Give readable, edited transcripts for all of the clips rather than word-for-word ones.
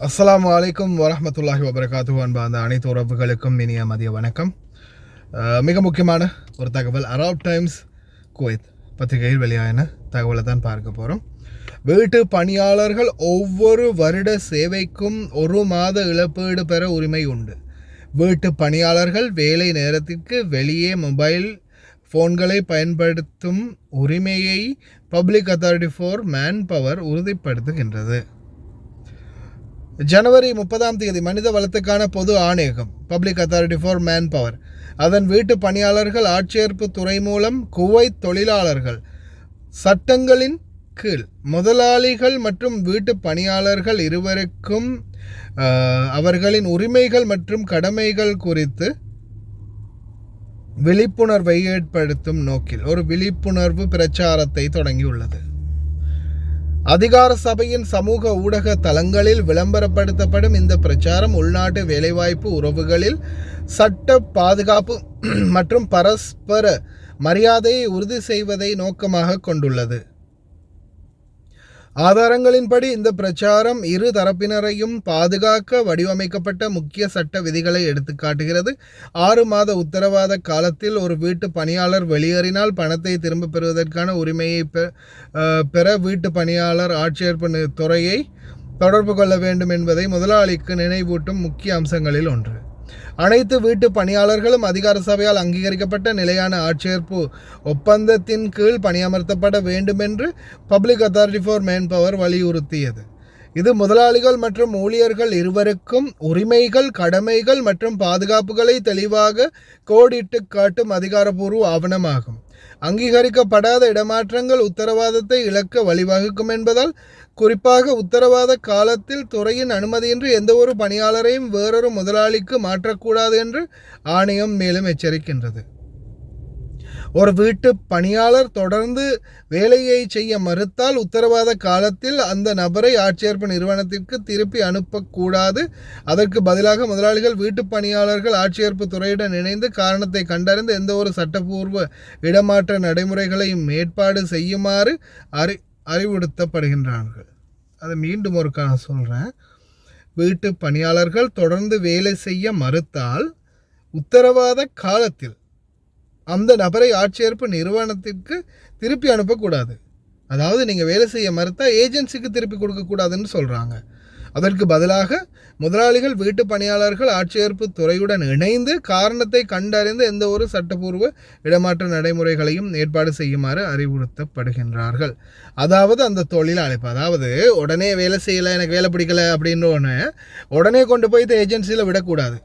அஸ்ஸலாமு அலைக்கும் வரஹ்மத்துல்லாஹி வபரகாத்துஹு. அன்பார்ந்த அனைத்து உறவுகளுக்கும் இனிய மதிய வணக்கம். மிக முக்கியமான ஒரு தகவல், அரப் டைம்ஸ் குவைத் பத்திரிகையில் வெளியான தகவலை தான் பார்க்க போகிறோம். வீட்டு பணியாளர்கள் ஒவ்வொரு வருட சேவைக்கும் 1 மாத இழப்பீடு பெற உரிமை உண்டு. வீட்டு பணியாளர்கள் வேலை நேரத்திற்கு வெளியே மொபைல் ஃபோன்களை பயன்படுத்தும் உரிமையை public authority for man power உறுதிப்படுத்துகின்றது. ஜனவரி 30 மனித வளத்துக்கான பொது ஆணையகம் public authority for man power அதன் வீட்டு பணியாளர்கள் ஆட்சேர்ப்பு துறை மூலம் குவைத் தொழிலாளர்கள் சட்டங்களின் கீழ் முதலாளிகள் மற்றும் வீட்டு பணியாளர்கள் இருவருக்கும் அவர்களின் உரிமைகள் மற்றும் கடமைகள் குறித்து விழிப்புணர்வை ஏற்படுத்தும் நோக்கில் ஒரு விழிப்புணர்வு பிரச்சாரத்தை தொடங்கியுள்ளது. அதிகார சபையின் சமூக ஊடக தளங்களில் விளம்பரப்படுத்தப்படும் இந்த பிரச்சாரம் உள்நாட்டு வேலைவாய்ப்பு உறவுகளில் சட்ட பாதுகாப்பு மற்றும் பரஸ்பர மரியாதையை உறுதி செய்வதை நோக்கமாக கொண்டுள்ளது. ஆதாரங்களின்படி இந்த பிரச்சாரம் இரு தரப்பினரையும் பாதுகாக்க வடிவமைக்கப்பட்ட முக்கிய சட்ட விதிகளை எடுத்துக்காட்டுகிறது. 6 மாத உத்தரவாத காலத்தில் ஒரு வீட்டு பணியாளர் வெளியேறினால் பணத்தை திரும்ப பெறுவதற்கான உரிமையை பெற வீட்டு பணியாளர் ஆட்சேர்ப்பு துறையை தொடர்பு கொள்ள வேண்டும் என்பதை முதலாளிக்கு நினைவூட்டும் முக்கிய அம்சங்களில் ஒன்று. அனைத்து வீட்டு பணியாளர்களும் அதிகார சபையால் அங்கீகரிக்கப்பட்ட நிலையான ஆட்சேர்ப்பு ஒப்பந்தத்தின் கீழ் பணியமர்த்தப்பட வேண்டும் என்று public authority for man power வலியுறுத்தியது. இது முதலாளிகள் மற்றும் ஊழியர்கள் இருவருக்கும் உரிமைகள், கடமைகள் மற்றும் பாதுகாப்புகளை தெளிவாக கோடிட்டு காட்டும் அதிகாரப்பூர்வ ஆவணமாகும். அங்கீகரிக்கப்படாத இடமாற்றங்கள் உத்தரவாதத்தை இழக்க வழிவகுக்கும் என்பதால் குறிப்பாக உத்தரவாத காலத்தில் துறையின் அனுமதியின்றி எந்தவொரு பணியாளரையும் வேறொரு முதலாளிக்கு மாற்றக்கூடாது என்று ஆணையம் மேலும் எச்சரிக்கின்றது. ஒரு வீட்டு பணியாளர் தொடர்ந்து வேலையை செய்ய மறுத்தால் உத்தரவாத காலத்தில் அந்த நபரை ஆட்சேர்ப்பு நிறுவனத்திற்கு திருப்பி அனுப்பக்கூடாது. அதற்கு பதிலாக முதலாளிகள் வீட்டு பணியாளர்கள் ஆட்சேர்ப்பு துறையுடன் இணைந்து காரணத்தை கண்டறிந்து எந்த ஒரு சட்டப்பூர்வ இடமாற்ற நடைமுறைகளையும் ஏற்பாடு செய்யுமாறு அறிவுறுத்தப்படுகின்றார்கள். அதை மீண்டும் ஒரு சொல்கிறேன். வீட்டு பணியாளர்கள் தொடர்ந்து வேலை செய்ய மறுத்தால் உத்தரவாத காலத்தில் அந்த நபரை ஆட்சேர்ப்பு நிறுவனத்திற்கு திருப்பி அனுப்பக்கூடாது. அதாவது நீங்கள் வேலை செய்ய மறுத்தா ஏஜென்சிக்கு திருப்பி கொடுக்கக்கூடாதுன்னு சொல்கிறாங்க. அதற்கு பதிலாக முதலாளிகள் வீட்டு பணியாளர்கள் ஆட்சேர்ப்பு துறையுடன் இணைந்து காரணத்தை கண்டறிந்து எந்த ஒரு சட்டப்பூர்வ இடமாற்ற நடைமுறைகளையும் ஏற்பாடு செய்யுமாறு அறிவுறுத்தப்படுகின்றார்கள். அதாவது அந்த தொழில் அழைப்பு, அதாவது உடனே வேலை செய்யலை, எனக்கு வேலை பிடிக்கலை அப்படின்னு உடனே கொண்டு போய் இந்த ஏஜென்சியில் விடக்கூடாது.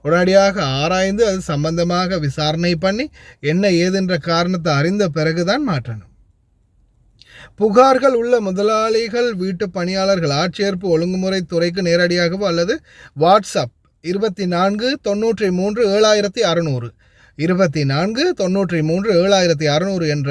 உடனடியாக ஆராய்ந்து அது சம்பந்தமாக விசாரணை பண்ணி என்ன ஏதுன்ற காரணத்தை அறிந்த பிறகுதான் மாற்றணும். புகார்கள் உள்ள முதலாளிகள் வீட்டு பணியாளர்கள் ஆட்சேர்ப்பு ஒழுங்குமுறை துறைக்கு நேரடியாகவோ அல்லது வாட்ஸ்அப் 24 93 7600 24 93 7600 என்ற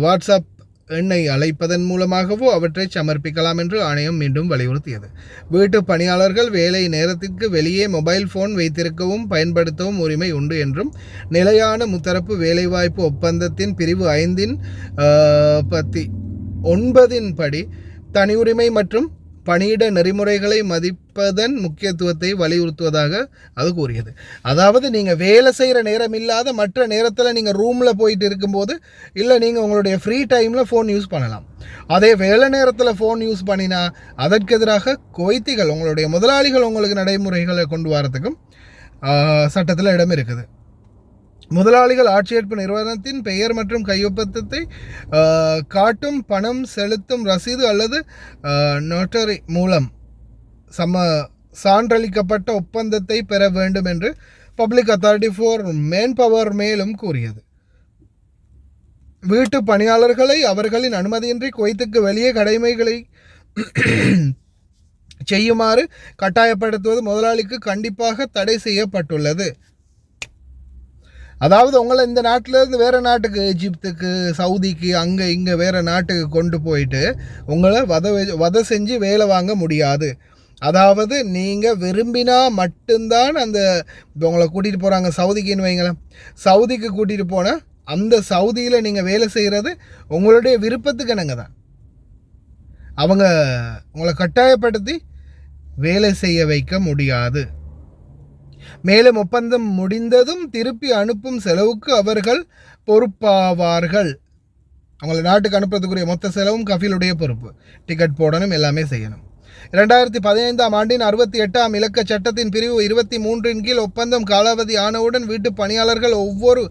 வாட்ஸ்அப் எண்ணை அழைப்பதன் மூலமாகவோ அவற்றை சமர்ப்பிக்கலாம் என்று ஆணையம் மீண்டும் வலியுறுத்தியது. வீட்டு பணியாளர்கள் வேலை நேரத்திற்கு வெளியே மொபைல் ஃபோன் வைத்திருக்கவும் பயன்படுத்தவும் உரிமை உண்டு என்றும் நிலையான முத்தரப்பு வேலைவாய்ப்பு ஒப்பந்தத்தின் பிரிவு 5/9 படி தனி உரிமை மற்றும் பணியிட நெறிமுறைகளை மதிப்பதன் முக்கியத்துவத்தை வலியுறுத்துவதாக அது கூறியது. அதாவது நீங்கள் வேலை செய்கிற நேரம் இல்லாத மற்ற நேரத்தில் நீங்கள் ரூமில் போயிட்டு இருக்கும்போது இல்லை நீங்கள் உங்களுடைய ஃப்ரீ டைமில் ஃபோன் யூஸ் பண்ணலாம். அதே வேலை நேரத்தில் ஃபோன் யூஸ் பண்ணினா அதற்கு எதிராக குவைத்திகள் உங்களுடைய முதலாளிகள் உங்களுக்கு நடைமுறைகளை கொண்டு வரத்துக்கும் சட்டத்தில் இடம் இருக்குது. முதலாளிகள் ஆட்சேர்ப்பு நிறுவனத்தின் பெயர் மற்றும் கையொப்பத்தை காட்டும் பணம் செலுத்தும் ரசீது அல்லது நோட்டரி மூலம் சான்றளிக்கப்பட்ட ஒப்பந்தத்தை பெற வேண்டும் என்று public authority for man power மேலும் கூறியது. வீட்டு பணியாளர்களை அவர்களின் அனுமதியின்றி குவைத்துக்கு வெளியே கடமைகளை செய்யுமாறு கட்டாயப்படுத்துவது முதலாளிக்கு கண்டிப்பாக தடை செய்யப்பட்டுள்ளது. அதாவது உங்களை இந்த நாட்டிலேருந்து வேறு நாட்டுக்கு, எஜிப்துக்கு, சவுதிக்கு, அங்கே இங்கே வேறு நாட்டுக்கு கொண்டு போயிட்டு உங்களை வதை செஞ்சு வேலை வாங்க முடியாது. அதாவது நீங்கள் விரும்பினா மட்டும்தான் அந்த உங்களை கூட்டிகிட்டு போகிறாங்க சவுதிக்குன்னு வைங்களேன். சவுதிக்கு கூட்டிகிட்டு போனால் அந்த சவுதியில் நீங்கள் வேலை செய்கிறது உங்களுடைய விருப்பத்துக்கு என்னங்க தான். அவங்க உங்களை கட்டாயப்படுத்தி வேலை செய்ய வைக்க முடியாது. மேலும் ஒப்பந்தம் முடிந்ததும் திருப்பி அனுப்பும் செலவுக்கு அவர்கள் பொறுப்பாவார்கள். அவங்கள நாட்டுக்கு அனுப்புறதுக்குரிய மொத்த செலவும் கஃபீலுடைய பொறுப்பு. டிக்கெட் போடணும், எல்லாமே செய்யணும். 2015ஆம் ஆண்டின் 68ஆம் இலக்க சட்டத்தின் பிரிவு 23 கீழ் ஒப்பந்தம் காலாவதி ஆனவுடன் வீட்டு பணியாளர்கள் ஒவ்வொரு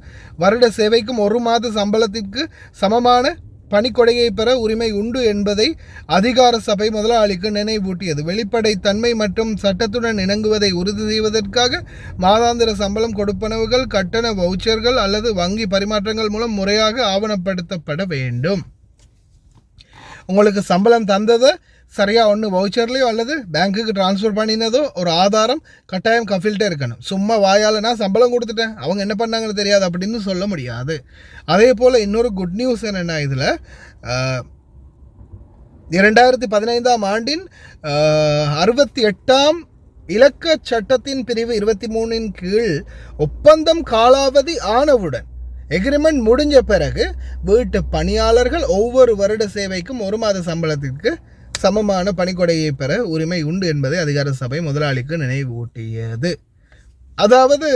வருட சேவைக்கும் 1 மாத சம்பளத்திற்கு சமமான பணிக்கொடையை பெற உரிமை உண்டு என்பதை அதிகார சபை முதலாளிக்கு நினைவூட்டியது. வெளிப்படைத்தன்மை மற்றும் சட்டத்துடன் இணங்குவதை உறுதி செய்வதற்காக மாதாந்திர சம்பளம் கொடுப்பனவுகள், கட்டண வவுச்சர்கள் அல்லது வங்கி பரிமாற்றங்கள் மூலம் முறையாக ஆவணப்படுத்தப்பட வேண்டும். உங்களுக்கு சம்பளம் தந்ததை சரியாக ஒன்று வவுச்சர்லையோ அல்லது பேங்க்குக்கு ட்ரான்ஸ்ஃபர் பண்ணினதோ ஒரு ஆதாரம் கட்டாயம் கஃபீல்ட்டே இருக்கணும். சும்மா வாயால் நான் சம்பளம் கொடுத்துட்டேன், அவங்க என்ன பண்ணாங்கன்னு தெரியாது அப்படின்னு சொல்ல முடியாது. அதே போல் இன்னொரு குட் நியூஸ் என்னென்னா, இதில் 2015ஆம் ஆண்டின் 68ஆம் இலக்க சட்டத்தின் பிரிவு 23 கீழ் ஒப்பந்தம் காலாவதி ஆனவுடன் எக்ரிமெண்ட் முடிஞ்ச பிறகு வீட்டு பணியாளர்கள் ஒவ்வொரு வருட சேவைக்கும் 1 மாத சம்பளத்திற்கு சமமான பணிக்கொடையை பெற உரிமை உண்டு என்பதை அதிகார சபை முதலாளிக்கு நினைவூட்டியது. அதாவது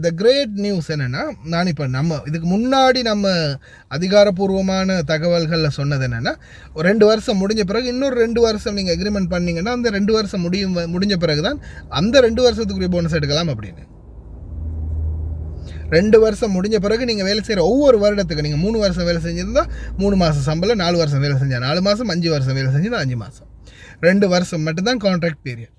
த கிரேட் நியூஸ் என்னென்னா, நான் இப்போ இதுக்கு முன்னாடி நம்ம அதிகாரப்பூர்வமான தகவல்களில் சொன்னது என்னென்னா, 2 வருஷம் முடிஞ்ச பிறகு இன்னொரு 2 வருஷம் நீங்கள் எக்ரிமெண்ட் பண்ணிங்கன்னா அந்த 2 வருஷம் முடிஞ்ச பிறகு தான் அந்த 2 வருஷத்துக்குரிய போனஸ் எடுக்கலாம் அப்படின்னு. 2 வருஷம் முடிஞ்ச பிறகு நீங்கள் வேலை செய்கிற ஒவ்வொரு வருடத்துக்கு நீங்கள் 3 வருஷம் வேலை செஞ்சுருந்தால் 3 மாதம் சம்பளம், 4 வருஷம் வேலை செஞ்சால் 4 மாதம், 5 வருஷம் வேலை செஞ்சால் 5 மாதம், 2 வருஷம் மட்டும்தான் கான்ட்ராக்ட் பீரியட்.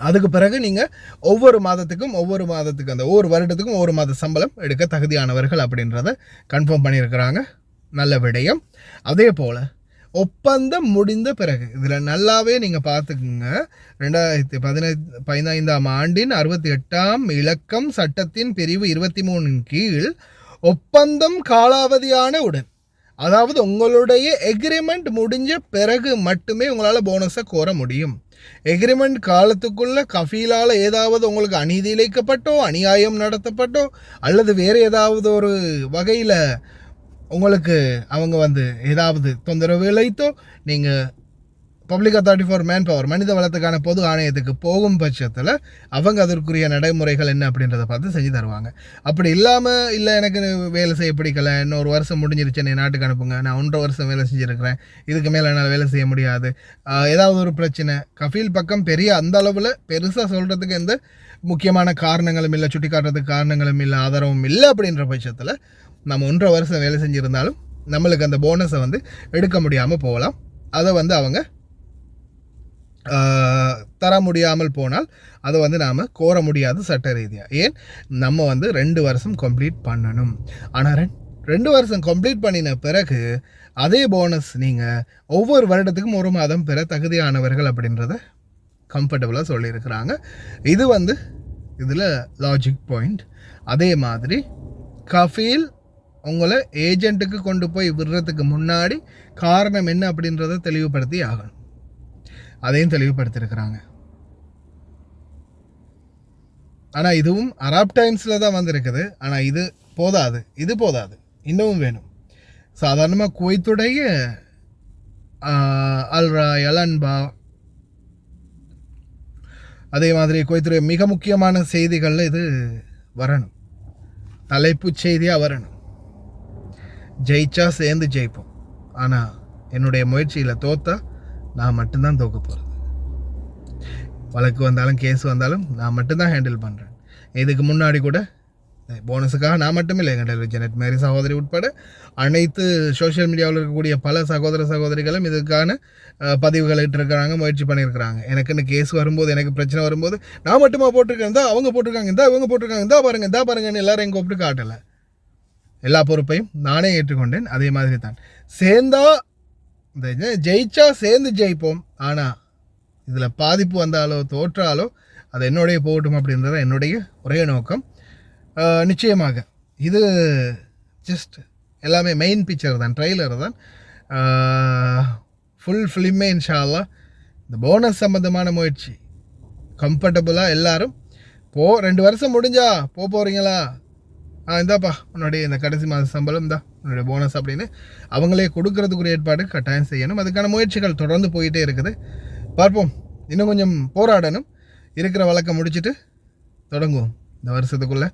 அதுக்கு பிறகு நீங்கள் ஒவ்வொரு மாதத்துக்கும் அந்த ஒவ்வொரு வருடத்துக்கும் ஒவ்வொரு மாத சம்பளம் எடுக்க தகுதியானவர்கள் அப்படின்றத கன்ஃபார்ம் பண்ணியிருக்கிறாங்க. நல்ல விடயம். அதே போல் ஒப்பந்தம் முடிந்த பிறகு இதில் நல்லாவே நீங்கள் பார்த்துக்குங்க, 2015ஆம் ஆண்டின் 68ஆம் இலக்கம் சட்டத்தின் பிரிவு 23 கீழ் ஒப்பந்தம் காலாவதியான உடன், அதாவது உங்களுடைய எக்ரிமெண்ட் முடிஞ்ச பிறகு மட்டுமே உங்களால் போனஸை கோர முடியும். எக்ரிமெண்ட் காலத்துக்குள்ள கஃபீலால் ஏதாவது உங்களுக்கு அநீதி இழைக்கப்பட்டோ, அநியாயம் நடத்தப்பட்டோ, அல்லது வேறு ஏதாவது ஒரு வகையில் உங்களுக்கு அவங்க ஏதாவது தொந்தரவு இழைத்தோ நீங்கள் public authority for man power மனித வளத்துக்கான பொது ஆணையத்துக்கு போகும் பட்சத்தில் அவங்க அதற்குரிய நடைமுறைகள் என்ன அப்படின்றத பார்த்து செஞ்சு தருவாங்க. அப்படி இல்லாமல் இல்லை எனக்கு வேலை செய்ய பிடிக்கலை, இன்னொரு வருஷம் முடிஞ்சிருச்சு, என்னை நாட்டுக்கு அனுப்புங்க, நான் 1.5 வருஷம் வேலை செஞ்சுருக்கிறேன், இதுக்கு மேலே என்னால் வேலை செய்ய முடியாது, ஏதாவது ஒரு பிரச்சனை, கஃபீல் பக்கம் பெரிய அந்த அளவில் பெருசாக சொல்கிறதுக்கு எந்த முக்கியமான காரணங்களும் இல்லை, சுட்டி காட்டுறதுக்கு காரணங்களும் இல்லை, ஆதாரமும் இல்லை அப்படின்ற பட்சத்தில் நம்ம 1.5 வருஷம் வேலை செஞ்சுருந்தாலும் நம்மளுக்கு அந்த போனஸை எடுக்க முடியாமல் போகலாம். அதை அவங்க தர முடியாமல் போனால் அதை நாம் கோர முடியாது சட்ட ரீதியாக. ஏன் நம்ம 2 வருஷம் கம்ப்ளீட் பண்ணணும். ஆனால் 2 வருஷம் கம்ப்ளீட் பண்ணின பிறகு அதே போனஸ் நீங்கள் ஒவ்வொரு வருடத்துக்கும் 1 மாதம் பெற தகுதியானவர்கள் அப்படின்றத கம்ஃபர்டபுளாக சொல்லியிருக்கிறாங்க. இது இதில் லாஜிக் பாயிண்ட். அதே மாதிரி கஃபீல் உங்களை ஏஜெண்ட்டுக்கு கொண்டு போய் விடுறதுக்கு முன்னாடி காரணம் என்ன அப்படின்றத தெளிவுபடுத்தி ஆகணும். அதையும் தெளிவுபடுத்தியிருக்கிறாங்க. ஆனால் இதுவும் அராப் டைம்ஸில் தான் வந்திருக்குது. ஆனால் இது போதாது, இன்னமும் வேணும். சாதாரணமாக குவைத்துடைய அல்ரா, அலன்பா, அதே மாதிரி குவைத்துடைய மிக முக்கியமான செய்திகளில் இது வரணும், தலைப்பு செய்தியாக வரணும். ஜெயிச்சா சேர்ந்து ஜெயிப்போம், ஆனால் என்னுடைய முயற்சியில் தோத்தா நான் மட்டும்தான் தோக்க போகிறது. வழக்கு வந்தாலும் கேஸ் வந்தாலும் நான் மட்டும்தான் ஹேண்டில் பண்ணுறேன். இதுக்கு முன்னாடி கூட போனஸுக்காக நான் மட்டுமே இல்லை, எங்கள் ஜெனட் மேரி சகோதரி உட்பட அனைத்து சோஷியல் மீடியாவில் இருக்கக்கூடிய பல சகோதரிகளும் இதுக்கான பதிவுகள் இட்டிருக்கிறாங்க, முயற்சி பண்ணியிருக்கிறாங்க. எனக்குன்னு கேஸ் வரும்போது, எனக்கு பிரச்சனை வரும்போது நான் மட்டுமா போட்டிருக்கேன், இந்தா அவங்க போட்டிருக்காங்க, இந்தா இவங்க போட்டிருக்காங்க, இந்தா பாருங்கன்னு எல்லாரும் எங்கள் கூப்பிட்டு காட்டலை. எல்லா பொறுப்பையும் நானே ஏற்றுக்கொண்டேன். அதே மாதிரி தான் சேர்ந்தா இந்த ஜெயிச்சா சேர்ந்து ஜெயிப்போம். ஆனால் இதில் பாதிப்பு வந்தாலோ தோற்றாலோ அது என்னுடைய போகட்டும் அப்படின்றத என்னுடைய ஒரே நோக்கம். நிச்சயமாக இது ஜஸ்ட் எல்லாமே மெயின் பிக்சர் தான், ட்ரெய்லர் தான். ஃபுல் ஃபிலிமே இன்ஷா அல்லாஹ். இந்த போனஸ் சம்மந்தமான முயற்சி கம்ஃபர்டபுளாக எல்லாரும் 2 வருஷம் முடிஞ்சா போகிறீங்களா, இந்தாப்பா உன்னுடைய இந்த கடைசி மாத சம்பளம் தான் உன்னுடைய போனஸ் அப்படின்னு அவங்களே கொடுக்கறதுக்குரிய ஏற்பாடு கட்டாயம் செய்யணும். அதுக்கான முயற்சிகள் தொடர்ந்து போயிட்டே இருக்குது. பார்ப்போம் இன்னும் கொஞ்சம் போராடணும். இருக்கிற வழக்கை முடிச்சுட்டு தொடங்குவோம். இந்த வருஷத்துக்குள்ளே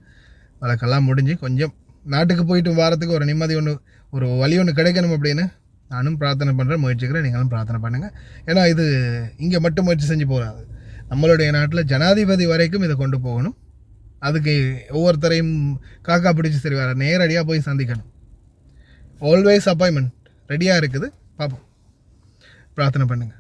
வழக்கெல்லாம் முடிஞ்சு கொஞ்சம் நாட்டுக்கு போயிட்டு வாரத்துக்கு ஒரு நிம்மதி ஒன்று, ஒரு வழி ஒன்று கிடைக்கணும் அப்படின்னு நானும் பிரார்த்தனை பண்ணுறேன், முயற்சிக்கிறேன். நீங்களும் பிரார்த்தனை பண்ணுங்கள். ஏன்னா இது இங்கே மட்டும் முயற்சி செஞ்சு போகாது. நம்மளுடைய நாட்டில் ஜனாதிபதி வரைக்கும் இதை கொண்டு போகணும். அதுக்கு ஒவ்வொருத்தரையும் காக்கா பிடிச்சி சரி வேறு நேரடியாக போய் சந்திக்கணும். ஆல்வேஸ் அப்பாயின்மெண்ட் ரெடியாக இருக்குது. பார்ப்போம். பிரார்த்தனை பண்ணுங்கள்.